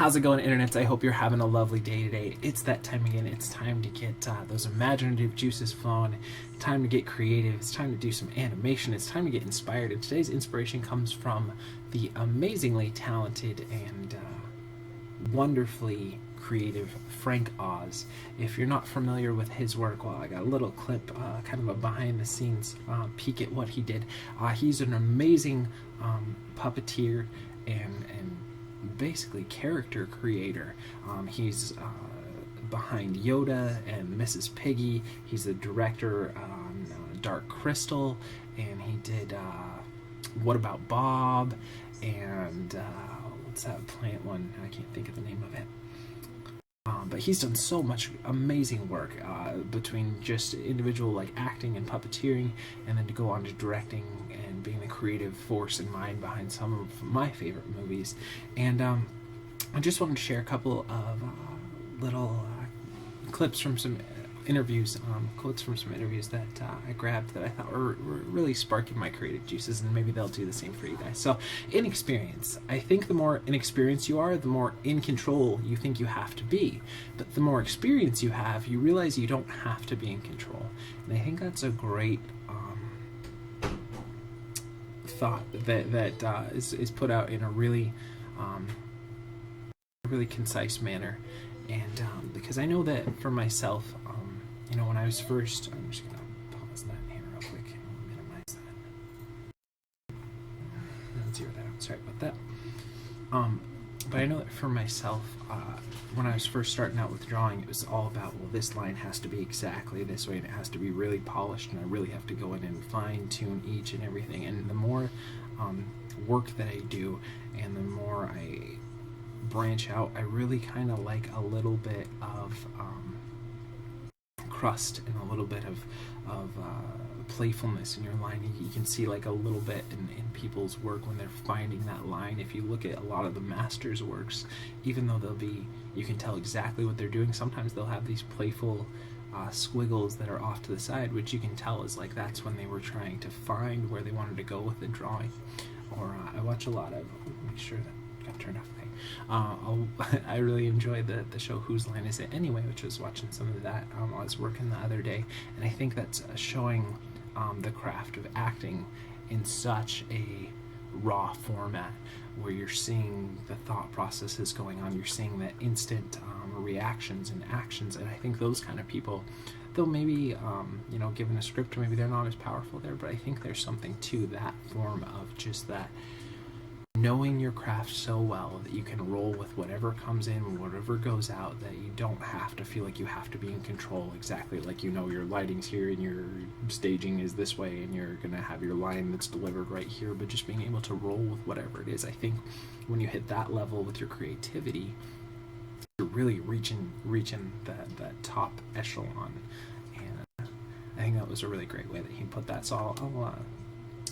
How's it going, internets? I hope you're having a lovely day today. It's that time again. It's time to get those imaginative juices flowing. Time to get creative. It's time to do some animation. It's time to get inspired. And today's inspiration comes from the amazingly talented and wonderfully creative Frank Oz. If you're not familiar with his work, well, I got a little clip, kind of a behind-the-scenes peek at what he did. He's an amazing puppeteer and basically character creator. He's behind Yoda and Mrs. Piggy. He's the director on Dark Crystal, and he did What About Bob, and what's that plant one? I can't think of the name of it. But he's done so much amazing work between just individual like acting and puppeteering, and then to go on to directing and being the creative force and mind behind some of my favorite movies. And I just wanted to share a couple of little clips from some interviews, quotes from some interviews that I grabbed that I thought were really sparking my creative juices, and maybe they'll do the same for you guys. So, Inexperience. I think the more inexperienced you are, the more in control you think you have to be. But the more experience you have, you realize you don't have to be in control. And I think that's a great thought that is put out in a really concise manner. And because I know that for myself, you know, when I was first, I'm just gonna pause that here real quick and minimize that and zero that out. Sorry about that. But I know that for myself, when I was first starting out with drawing, it was all about, well, this line has to be exactly this way, and it has to be really polished, and I really have to go in and fine tune each and everything. And the more work that I do, and the more I branch out, I really kind of like a little bit of crust and a little bit of playfulness in your line. You can see like a little bit in people's work when they're finding that line. If you look at a lot of the masters' works, even though you can tell exactly what they're doing, sometimes they'll have these playful squiggles that are off to the side, which you can tell is like that's when they were trying to find where they wanted to go with the drawing. Or I watch a lot of, make sure that got turned off. I really enjoyed the show Whose Line Is It Anyway, which was watching some of that while I was working the other day, and I think that's showing the craft of acting in such a raw format, where you're seeing the thought processes going on, you're seeing the instant reactions and actions, and I think those kind of people, though maybe you know, given a script, maybe they're not as powerful there, but I think there's something to that form of just that knowing your craft so well that you can roll with whatever comes in, whatever goes out, that you don't have to feel like you have to be in control exactly, like, you know, your lighting's here and your staging is this way and you're gonna have your line that's delivered right here, but just being able to roll with whatever it is. I think when you hit that level with your creativity, you're really reaching that top echelon, and I think that was a really great way that he put that. So I'll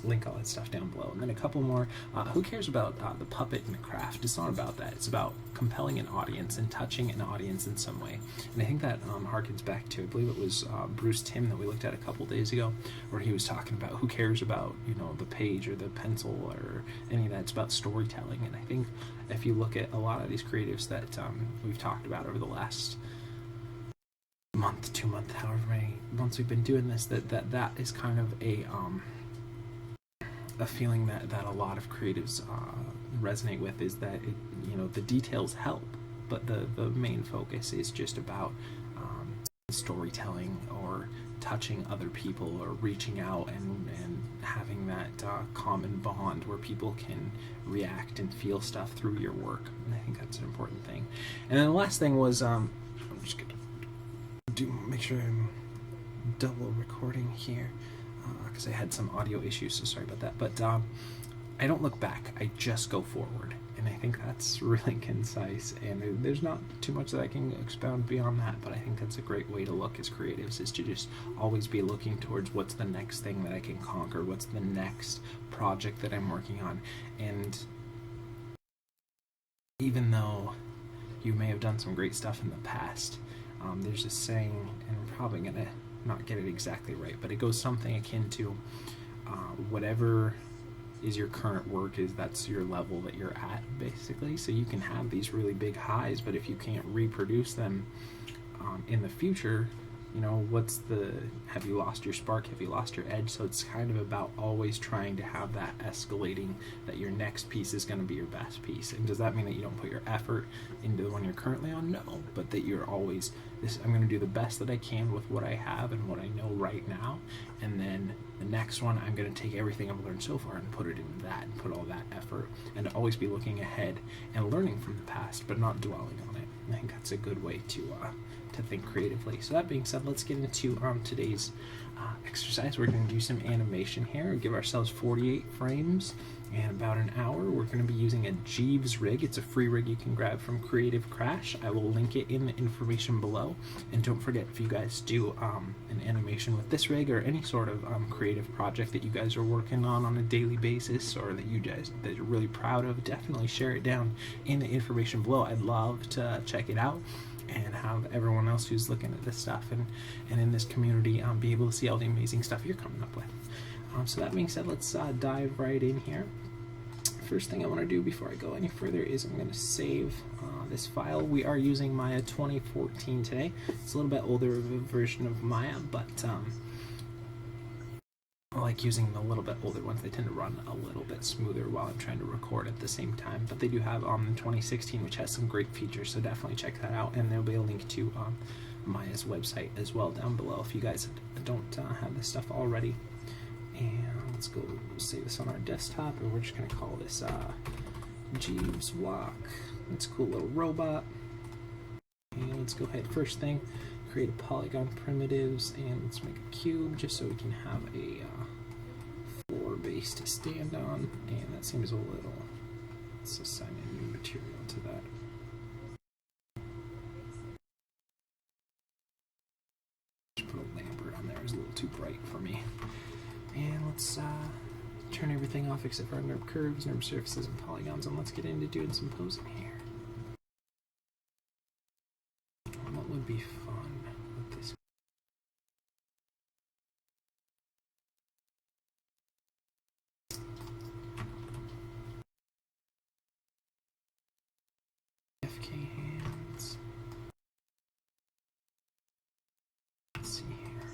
link all that stuff down below. And then a couple more. Who cares about the puppet and the craft? It's not about that. It's about compelling an audience and touching an audience in some way. And I think that harkens back to, I believe it was Bruce Timm that we looked at a couple days ago, where he was talking about who cares about, you know, the page or the pencil or any of that. It's about storytelling. And I think if you look at a lot of these creatives that we've talked about over the last month, 2 months, however many months we've been doing this, that is kind of a feeling that a lot of creatives resonate with, is that you know, the details help, but the main focus is just about storytelling or touching other people or reaching out and having that common bond where people can react and feel stuff through your work. And I think that's an important thing. And then the last thing was I'm just gonna make sure I'm double recording here, because I had some audio issues, so sorry about that. But I don't look back, I just go forward, and I think that's really concise, and there's not too much that I can expound beyond that, but I think that's a great way to look as creatives, is to just always be looking towards what's the next thing that I can conquer, what's the next project that I'm working on. And even though you may have done some great stuff in the past, there's a saying, and I'm probably gonna not get it exactly right, but it goes something akin to whatever is your current work, is that's your level that you're at, basically. So you can have these really big highs, but if you can't reproduce them in the future, you know, have you lost your spark, have you lost your edge? So it's kind of about always trying to have that escalating, that your next piece is going to be your best piece. And does that mean that you don't put your effort into the one you're currently on? No, but that you're always, I'm going to do the best that I can with what I have and what I know right now, and then the next one I'm going to take everything I've learned so far and put it into that, and put all that effort, and to always be looking ahead and learning from the past, but not dwelling on it. I think that's a good way to think creatively. So that being said, let's get into today's exercise. We're going to do some animation here, give ourselves 48 frames and about an hour. We're going to be using a Jeeves rig. It's a free rig you can grab from Creative Crash. I will link it in the information below. And don't forget, if you guys do an animation with this rig or any sort of creative project that you guys are working on a daily basis, or that you're really proud of, definitely share it down in the information below. I'd love to check it out and have everyone else who's looking at this stuff and in this community be able to see all the amazing stuff you're coming up with. So that being said, let's dive right in here. First thing I want to do before I go any further is I'm going to save this file. We are using Maya 2014 today. It's a little bit older of a version of Maya, but I like using the little bit older ones. They tend to run a little bit smoother while I'm trying to record at the same time. But they do have 2016, which has some great features, so definitely check that out. And there'll be a link to Maya's website as well down below if you guys don't have this stuff already. And let's go save this on our desktop, and we're just going to call this Jeeves Walk. It's a cool little robot. And let's go ahead, first thing, create a polygon primitives, and let's make a cube just so we can have a floor base to stand on. And that seems a little, let's assign a new material to that. Just put a Lambert on there, it's a little too bright for me. And let's turn everything off except for our NURB curves, NURB surfaces, and polygons, and let's get into doing some posing here. What would be fun with this? FK hands. Let's see here.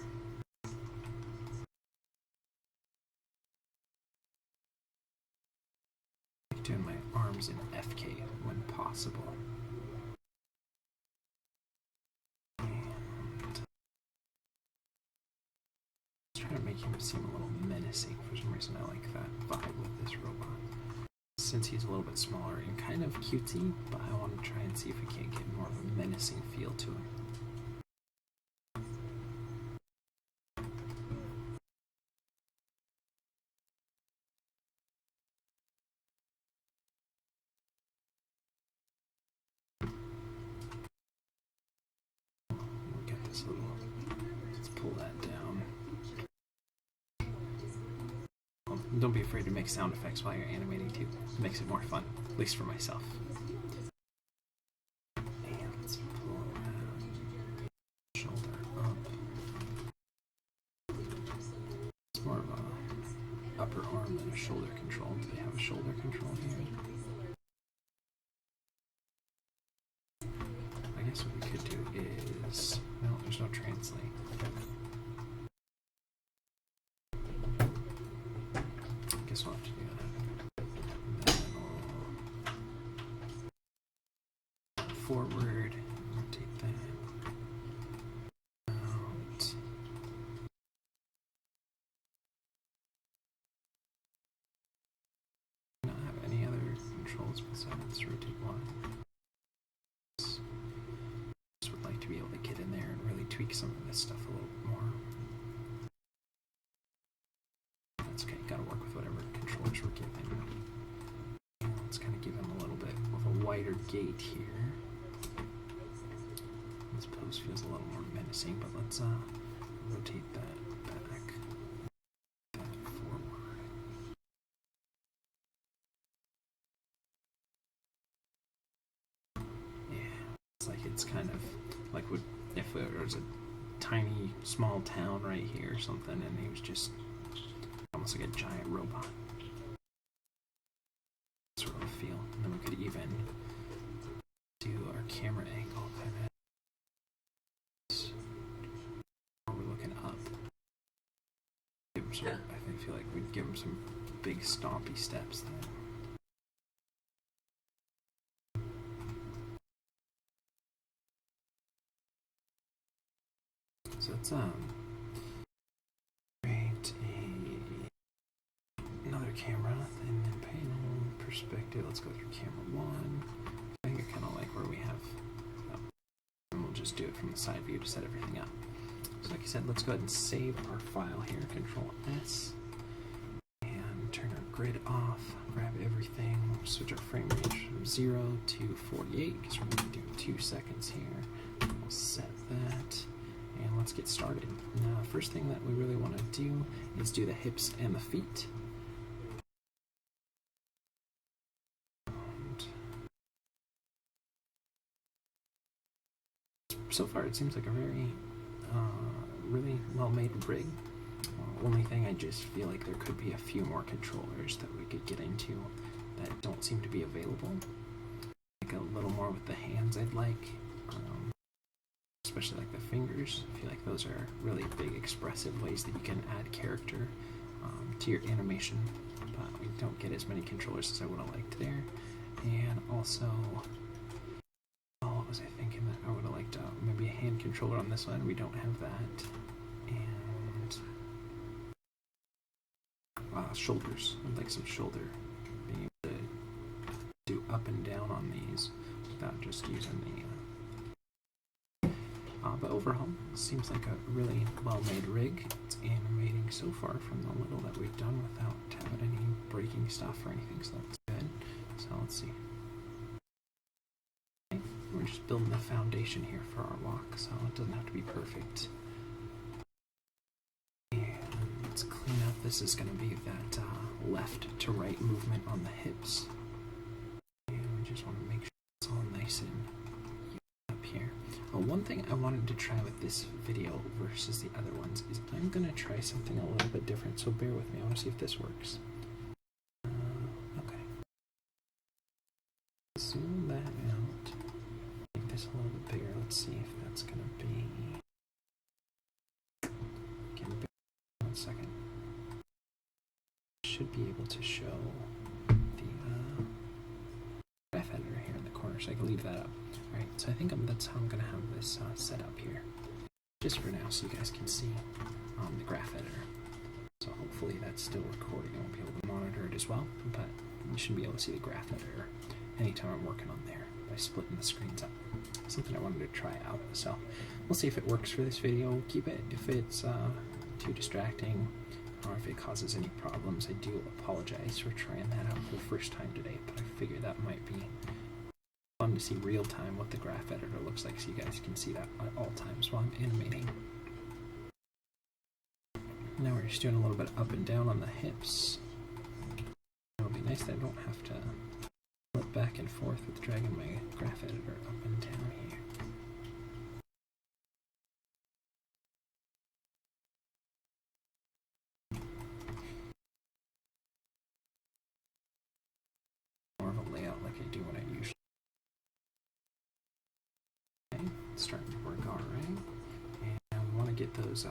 I like doing my arms in FK when possible. Trying to make him seem a little menacing. For some reason I like that vibe with this robot, since he's a little bit smaller and kind of cutesy, but I want to try and see if we can't get more of a menacing feel to him. We'll get this little, let's pull that down. Don't be afraid to make sound effects while you're animating too. It makes it more fun, at least for myself. And let's pull that shoulder up. It's more of a upper arm than a shoulder control. Do they have a shoulder control here? I guess what we could do is, no, there's no translate. Guess we'll have to do that. Then we'll forward, rotate that out. Not have any other controls besides rotate one. Just would like to be able to get in there and really tweak some of this stuff a little bit more. That's okay, gotta work with whatever controllers we're given. Let's kind of give him a little bit of a wider gate here. This pose feels a little more menacing, but let's rotate that back, that forward. Yeah, it's like it's kind of like if there was a tiny small town right here or something, and he was just almost like a giant robot. So I feel like we'd give him some big stompy steps there. So let's create another camera in the panel perspective. Let's go through camera 1. I think I kind of like where we have, and we'll just do it from the side view to set everything up. So like I said, let's go ahead and save our file here, Control S, and turn our grid off, grab everything, switch our frame range from 0 to 48, because we're going to do 2 seconds here. We'll set that, and let's get started. Now, first thing that we really want to do is do the hips and the feet. And so far, it seems like a very really well-made rig. Only thing, I just feel like there could be a few more controllers that we could get into that don't seem to be available. Like a little more with the hands I'd like, especially like the fingers. I feel like those are really big expressive ways that you can add character to your animation, but we don't get as many controllers as I would have liked there. And also, what was I thinking? That I would have liked maybe a hand controller on this one. We don't have that. And shoulders. I'd like some shoulder, being able to do up and down on these without just using the but overall, it seems like a really well-made rig. It's animating so far from the little that we've done without having any breaking stuff or anything, so that's good. So let's see. Okay. We're just building the foundation here for our walk, so it doesn't have to be perfect. And let's clean up. This is going to be that left to right movement on the hips. And we just want to make sure it's all nice and up here. One thing I wanted to try with this video versus the other ones is I'm going to try something a little bit different, so bear with me. I want to see if this works. Okay. Zoom that out. Make this a little bit bigger. Let's see if that's going to be... Get bigger. 1 second. Should be able to show the graph editor here in the corner, so I can leave that up. Alright, so I think that's how I'm going to have this set up here, just for now, so you guys can see the graph editor. So hopefully that's still recording. I won't be able to monitor it as well, but you should be able to see the graph editor anytime I'm working on there by splitting the screens up. Something I wanted to try out, so we'll see if it works for this video. We'll keep it. If it's too distracting or if it causes any problems, I do apologize for trying that out for the first time today, but I figured that might be fun to see real time what the graph editor looks like, so you guys can see that at all times while I'm animating. Now we're just doing a little bit up and down on the hips. It'll be nice that I don't have to flip back and forth with dragging my graph editor up and down here. More of a layout like I do when I usually. Starting to work alright, and we want to get those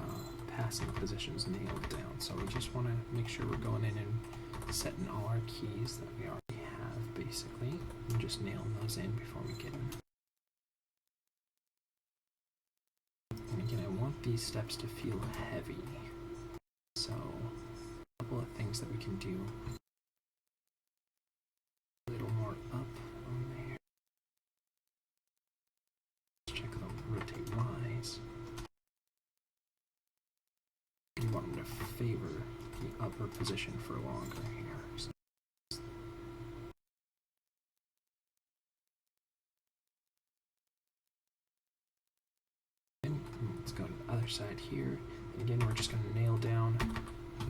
passing positions nailed down, so we just want to make sure we're going in and setting all our keys that we already have, basically, and just nailing those in before we get in. And again, I want these steps to feel heavy, so a couple of things that we can do. A little more up on there. Rotate Y's. You want them to favor the upper position for longer here. So let's go to the other side here. And again, we're just going to nail down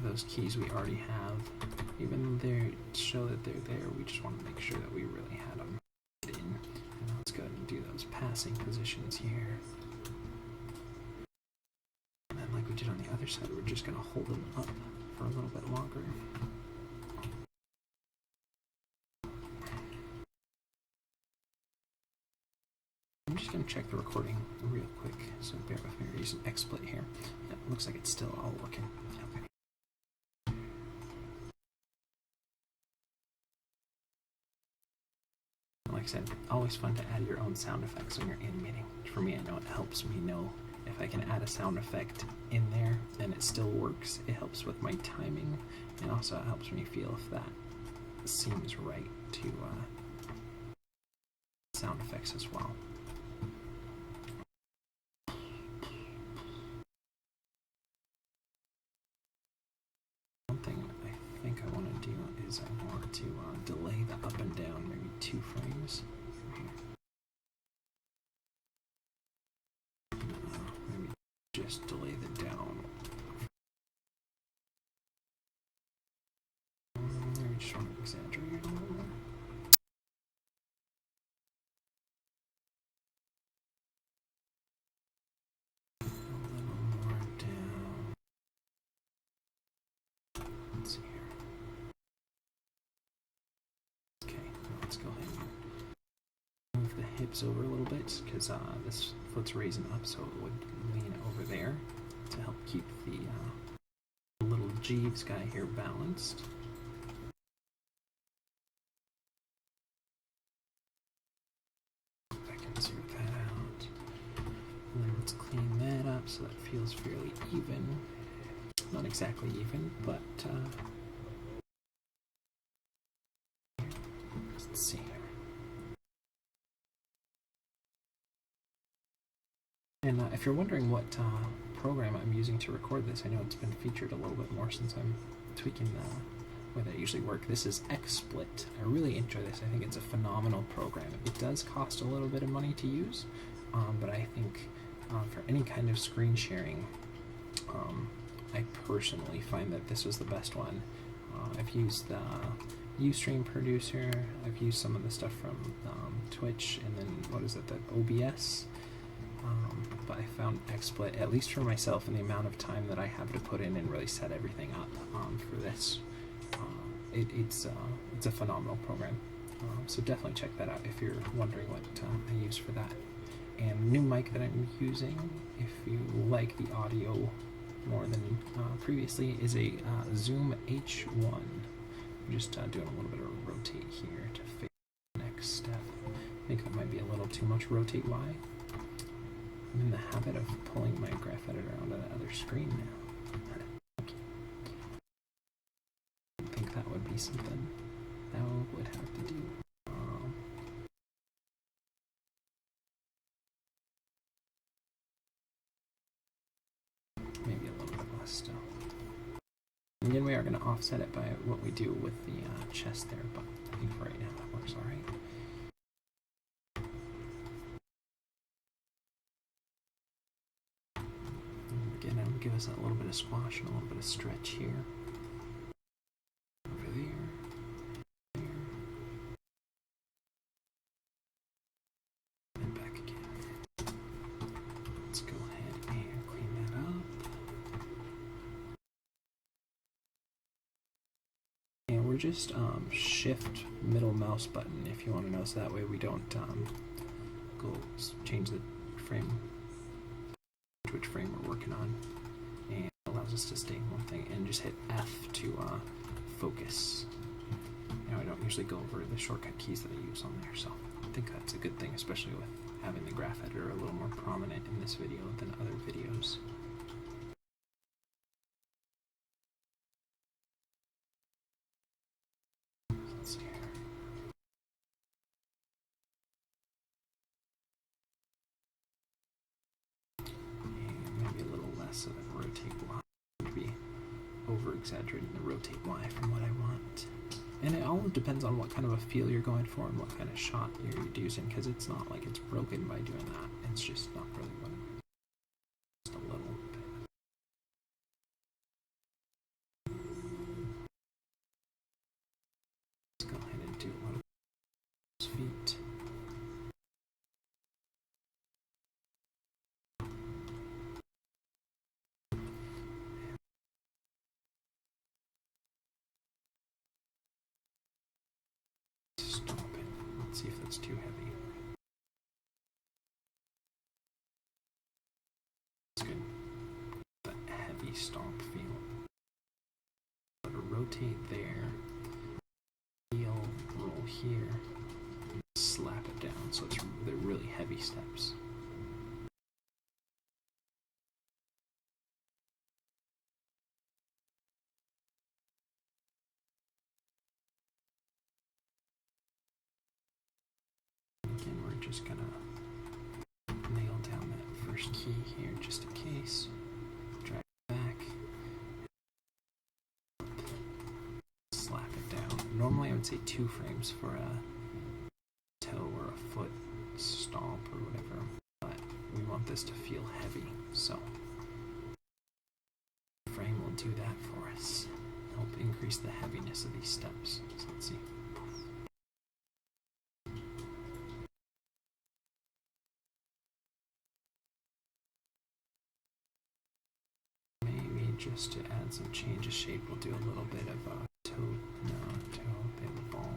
those keys we already have. Even though they show that they're there, we just want to make sure that we really had them in. And let's go ahead and do those passing positions here. And then like we did on the other side, we're just going to hold them up for a little bit longer. I'm just going to check the recording real quick, so bear with me. We're using XSplit here. Yeah, looks like it's still all working. Okay. like I said, always fun to add your own sound effects when you're animating. For me, I know it helps me know if I can add a sound effect in there and it still works. It helps with my timing, and also it helps me feel if that seems right to sound effects as well. One thing I think I want to do is I want to delay the up and down maybe 2 frames. Maybe just delay the down. Maybe just want to exaggerate it a little more. Let's see here. Okay, let's go ahead and move the hips over a little bit because this foot's raising up, so it would lean over there to help keep the little Jeeves guy here balanced. I can sort that out. And then let's clean that up so that feels fairly even. Not exactly even, but let's see here. And if you're wondering what program I'm using to record this, I know it's been featured a little bit more since I'm tweaking the way that I usually work. This is XSplit. I really enjoy this. I think it's a phenomenal program. It does cost a little bit of money to use, but I think for any kind of screen sharing, I personally find that this was the best one. I've used the Ustream producer, I've used some of the stuff from Twitch, and then what is it, the OBS? But I found XSplit, at least for myself, and the amount of time that I have to put in and really set everything up for this, it's a phenomenal program. So definitely check that out if you're wondering what I use for that. And the new mic that I'm using, if you like the audio more than previously, is a Zoom H1. I'm just doing a little bit of a rotate here to fix the next step. I think that might be a little too much rotate Y. I'm in the habit of pulling my graph editor onto the other screen now. Okay. I think that would be something that would have to do. Maybe a little bit less still. And then we are going to offset it by what we do with the chest there, but I think for right now that works alright. Again, I would give us a little bit of squash and a little bit of stretch here. Over there. There. And back again. Let's go ahead and clean that up. And we're just shift middle mouse button if you want to know, so that way we don't go change the frame, which frame we're working on, and it allows us to stay in one thing, and just hit F to focus. Now I don't usually go over the shortcut keys that I use on there, so I think that's a good thing, especially with having the graph editor a little more prominent in this video than other videos. Let's see here. So that rotate Y would be over exaggerating the rotate Y from what I want. And it all depends on what kind of a feel you're going for and what kind of shot you're using, because it's not like it's broken by doing that. It's just not really what it is. Just a little bit. Let's go ahead and do a little bit of feet. Let's see if that's too heavy. That's good. That heavy stomp feel. But a rotate there. Heel, roll here. Slap heavy steps. Again, we're just gonna nail down that first key here just in case. Drag it back. Slap it down. Normally I would say 2 frames for a toe or a foot stomp or whatever, but we want this to feel heavy, so the frame will do that for us. Help increase the heaviness of these steps. So let's see. Maybe just to add some change of shape, we'll do a little bit of a toe, a bit of a ball.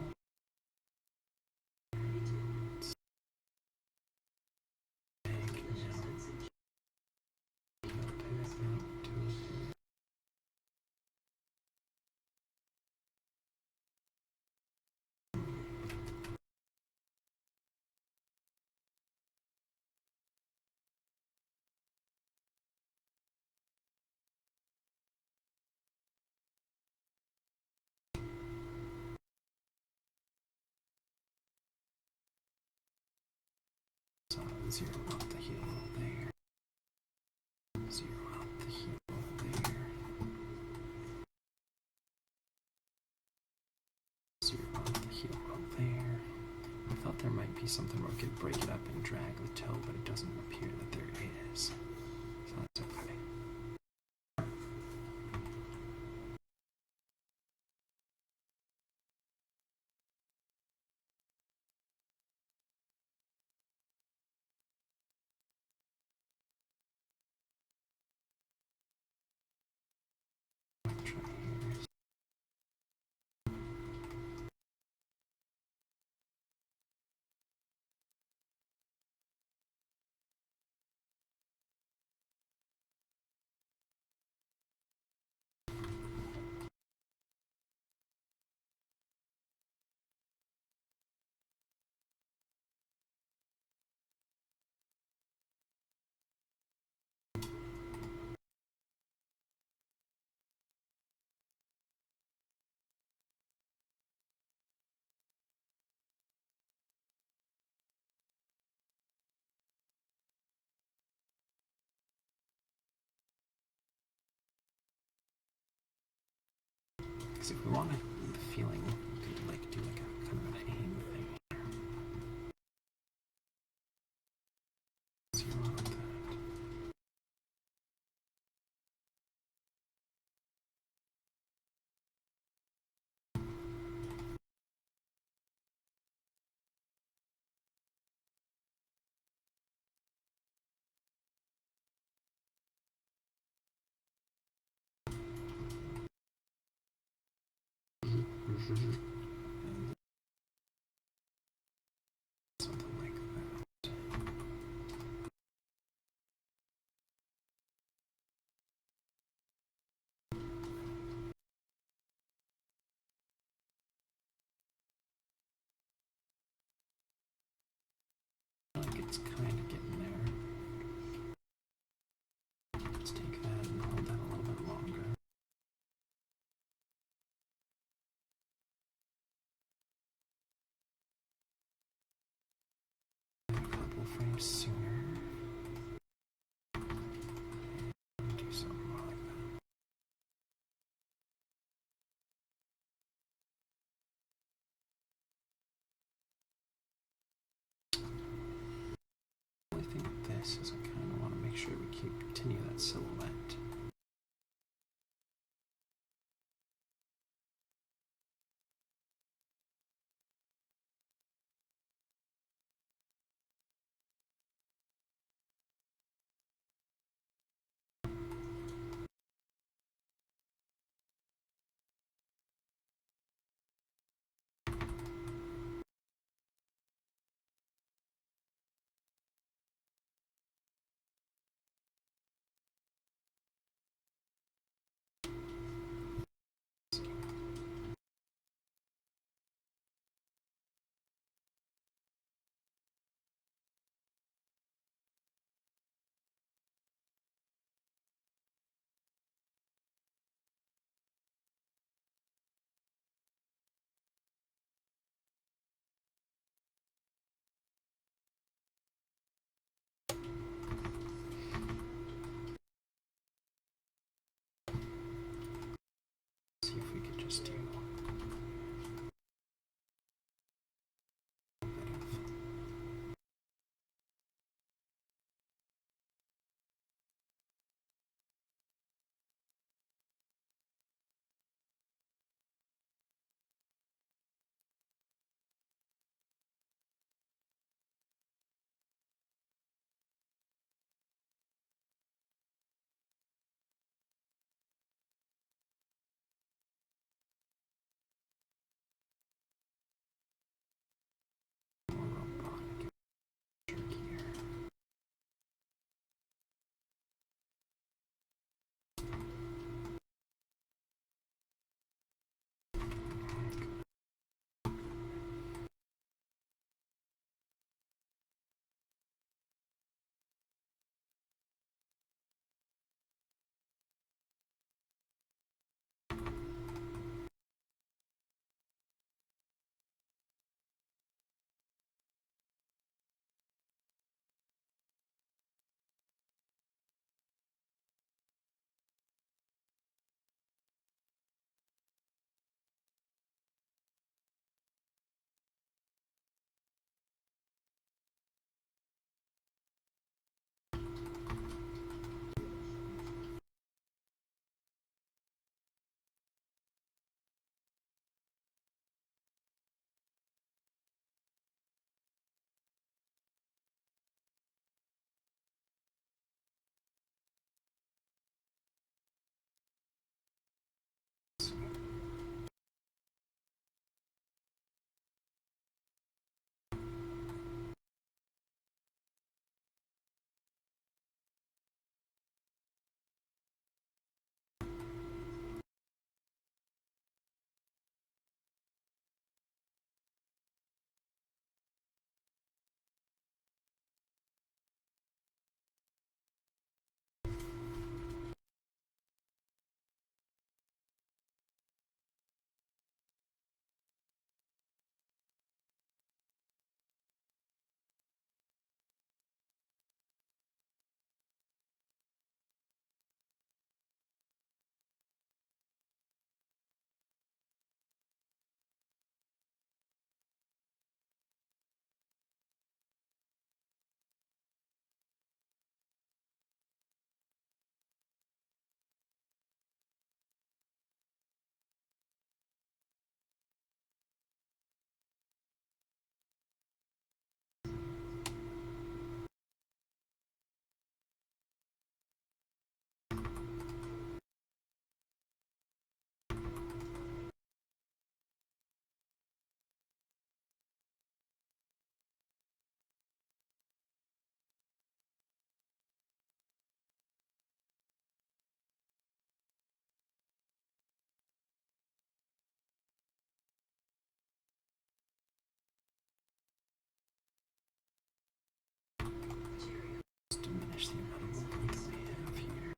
So 0 out the heel there. 0 out the heel there. 0 out the heel there. I thought there might be something where we could break it up and drag the toe, but it doesn't appear that there is. So that's okay. Because if we want the feeling, we could like do like a kind of an aim thing here. 0 out that. Something like that. I feel like it's kind of getting there. Let's take that and hold that a little bit longer. A couple frames sooner. And do something more like that. The only thing with this is I kind of want to make sure we continue that silhouette. just do diminish the amount of movement that we have here.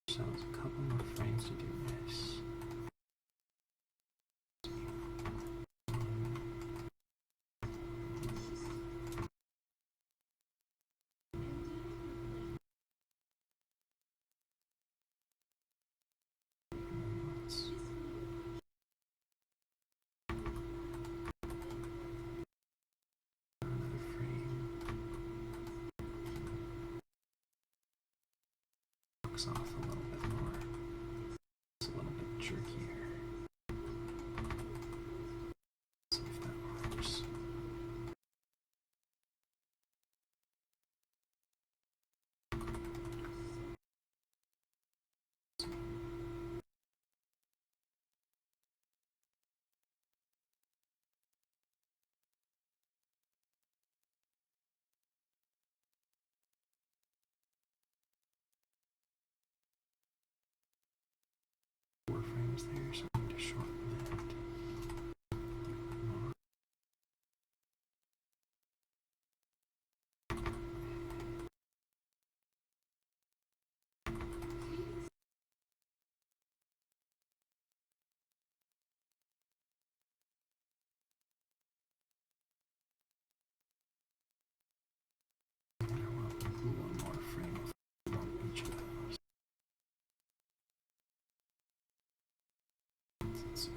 So it's a couple more frames to do this. Another frame. Looks off a little bit more. It's a little bit jerkier. See if that works. Four frames there, so I'm going to shorten that. Let's see.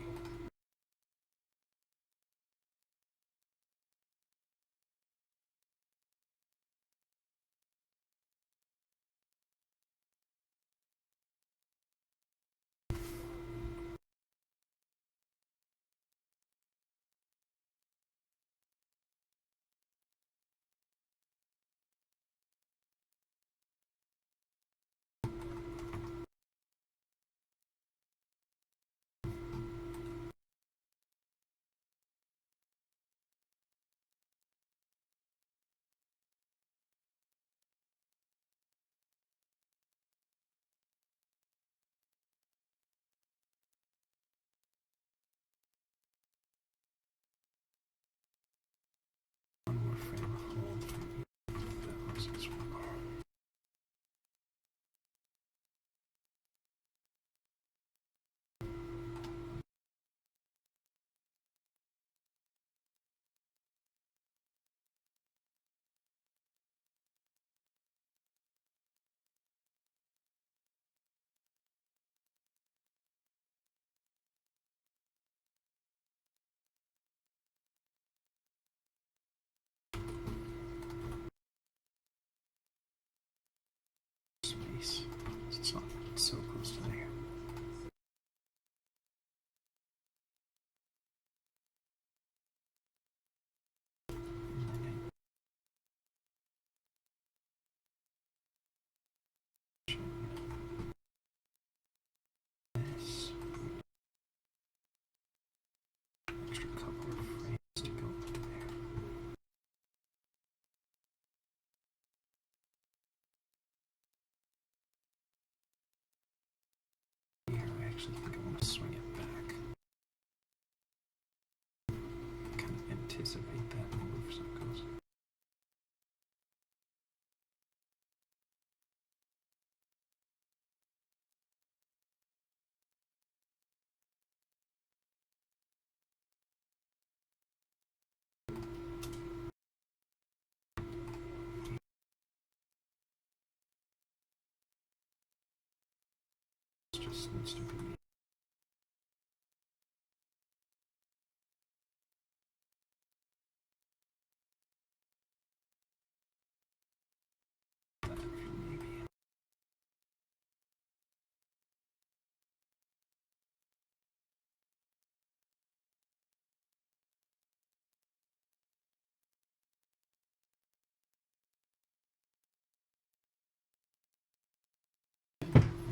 One more frame hold for those as well. Space. It's not so close to there. This extra couple of frames to go through there. Here, I actually think I want to swing it back. Kind of anticipate that move so it goes. It just needs to be. Maybe.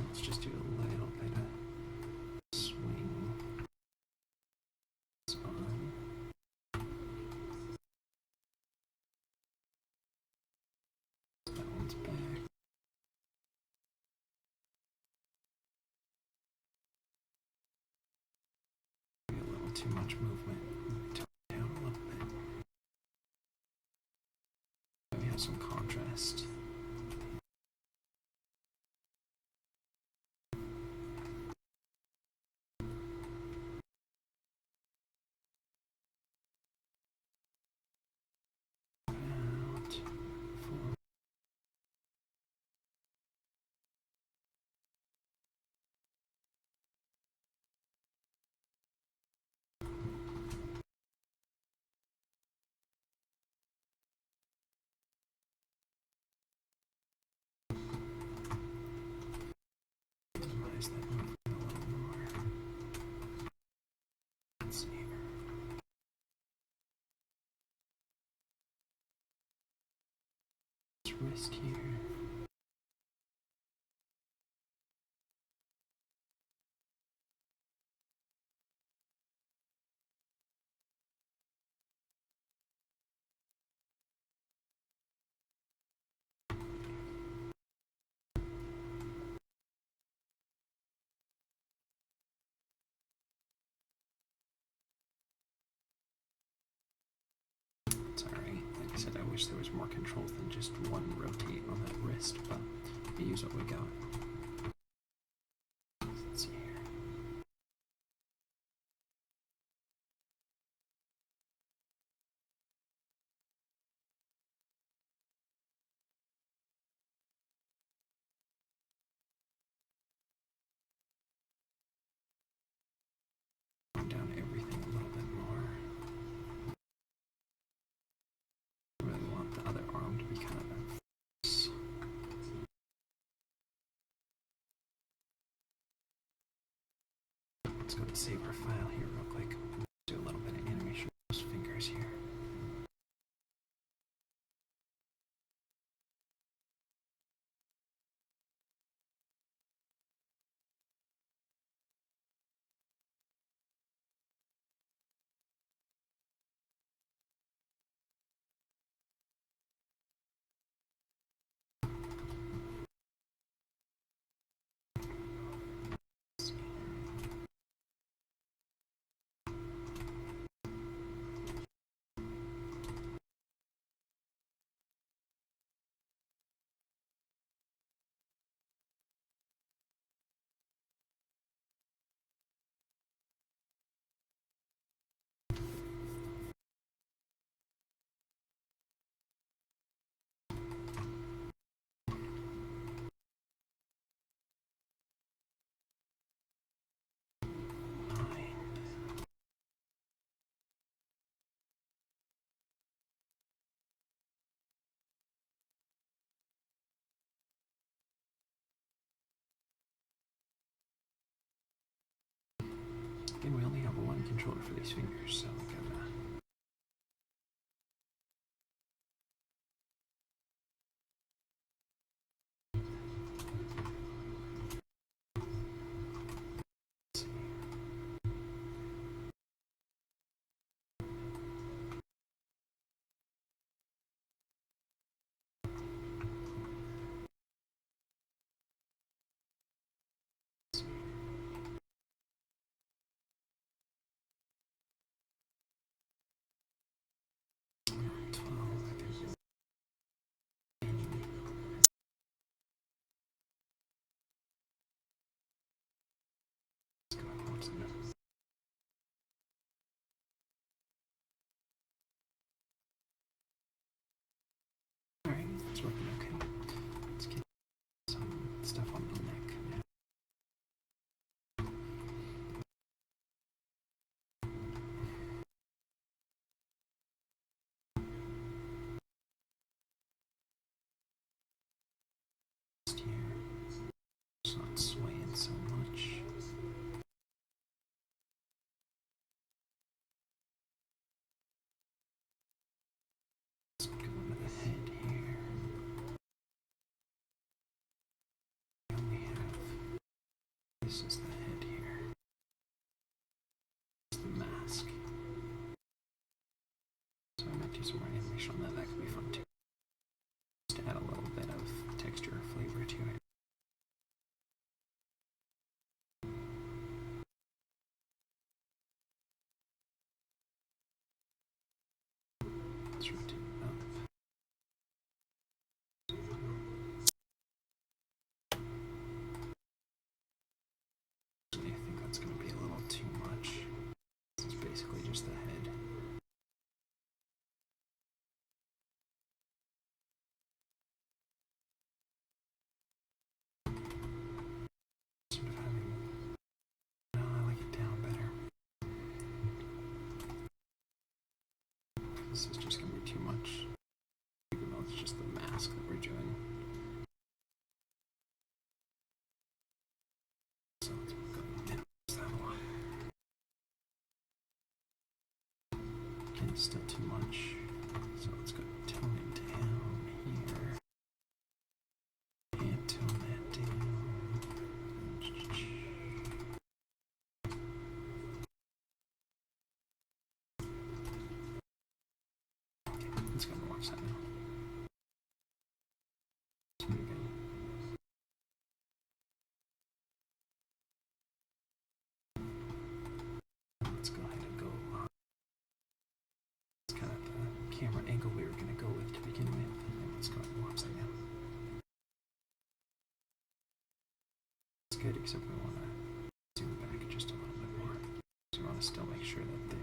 Let's just do a little bit of swing. It's on. That one's back. Maybe a little too much movement. Tone it down a little bit. We have some contrast. Out. Forward. Minimize that movement a little more. Let's see here. This wrist here. It's alright. Like I said, I wish there was more control than just one rotate on that wrist, but we use what we got. Let's see here. let's save our file here real quick. Do a little bit of animation of those fingers here. Again, we only have one controller for these fingers, so we gotta. Alright, it's working okay. Let's get some stuff on the neck now. Just here. It's not swaying so much. Let's go into the head here. We only have. This is the head here. It's the mask. So I might do some more animation on that. That could be fun too. Just to add a little bit of texture or flavor to it. Let's rotate it up. Actually, I think that's going to be a little too much. This is basically just the head. Sort of having. No, I like it down better. This is just going to be too much. Even though it's just the mask that we're doing. So let's go minimize that one. Again, it's still too much. So let's go tone it down here. And tone that down. Okay, let's go and watch that now. It's moving. Let's go ahead and go. It's kind of the camera angle we were going to go with to begin with. And let's go ahead and watch that now. It's good, except we want to zoom back just a little bit more. So we want to still make sure that they're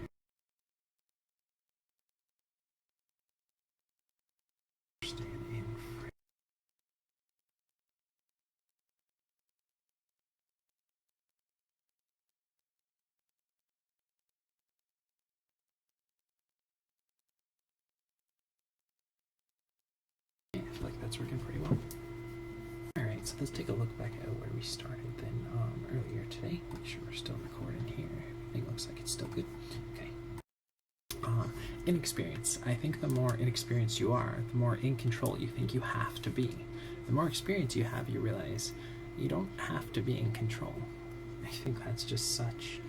staying in frame. Yeah, I feel like that's working pretty well. Alright, so let's take a look back at where we started then earlier today. Make sure we're still recording here. Everything looks like it's still good. Okay. Inexperience. I think the more inexperienced you are, the more in control you think you have to be. The more experience you have, you realize you don't have to be in control. I think that's just such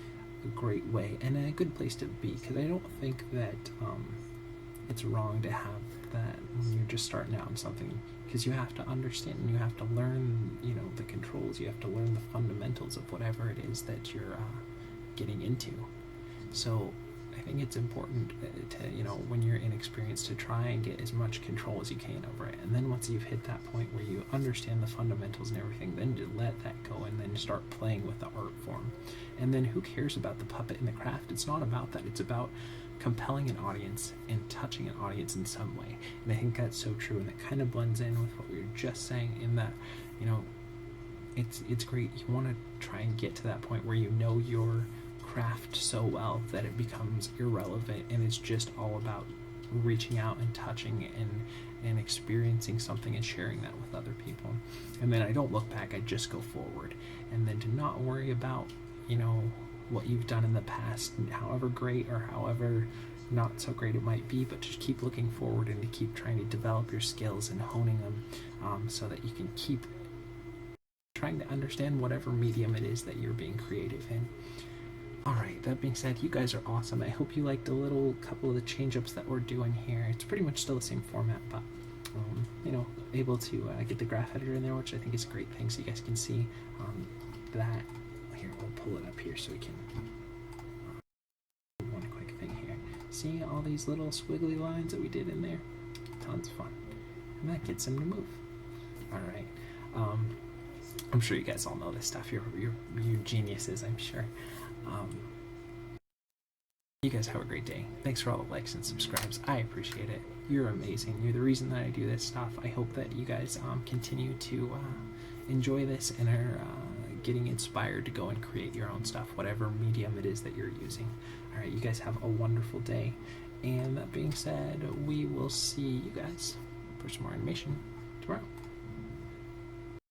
a great way and a good place to be, because I don't think that it's wrong to have that when you're just starting out in something, because you have to understand and you have to learn, you know, the controls. You have to learn the fundamentals of whatever it is that you're getting into. So I think it's important to, you know, when you're inexperienced, to try and get as much control as you can over it. And then once you've hit that point where you understand the fundamentals and everything, then to let that go and then start playing with the art form. And then who cares about the puppet and the craft? It's not about that. It's about compelling an audience and touching an audience in some way. And I think that's so true, and that kind of blends in with what we were just saying, in that, you know, it's great. You want to try and get to that point where you know your craft so well that it becomes irrelevant and it's just all about reaching out and touching and experiencing something and sharing that with other people. And then I don't look back, I just go forward. And then to not worry about, you know, what you've done in the past, however great or however not so great it might be, but just keep looking forward and to keep trying to develop your skills and honing them, so that you can keep trying to understand whatever medium it is that you're being creative in. Alright, that being said, you guys are awesome. I hope you liked a little couple of the change-ups that we're doing here. It's pretty much still the same format, but you know, able to get the graph editor in there, which I think is a great thing, so you guys can see that. Here, we'll pull it up here so we can one quick thing here. See all these little squiggly lines that we did in there? Tons of fun. And that gets them to move. Alright. I'm sure you guys all know this stuff. You're geniuses, I'm sure. You guys have a great day. Thanks for all the likes and subscribes. I appreciate it. You're amazing. You're the reason that I do this stuff. I hope that you guys continue to enjoy this and are getting inspired to go and create your own stuff, whatever medium it is that you're using. Alright, you guys have a wonderful day. And that being said, we will see you guys for some more animation tomorrow.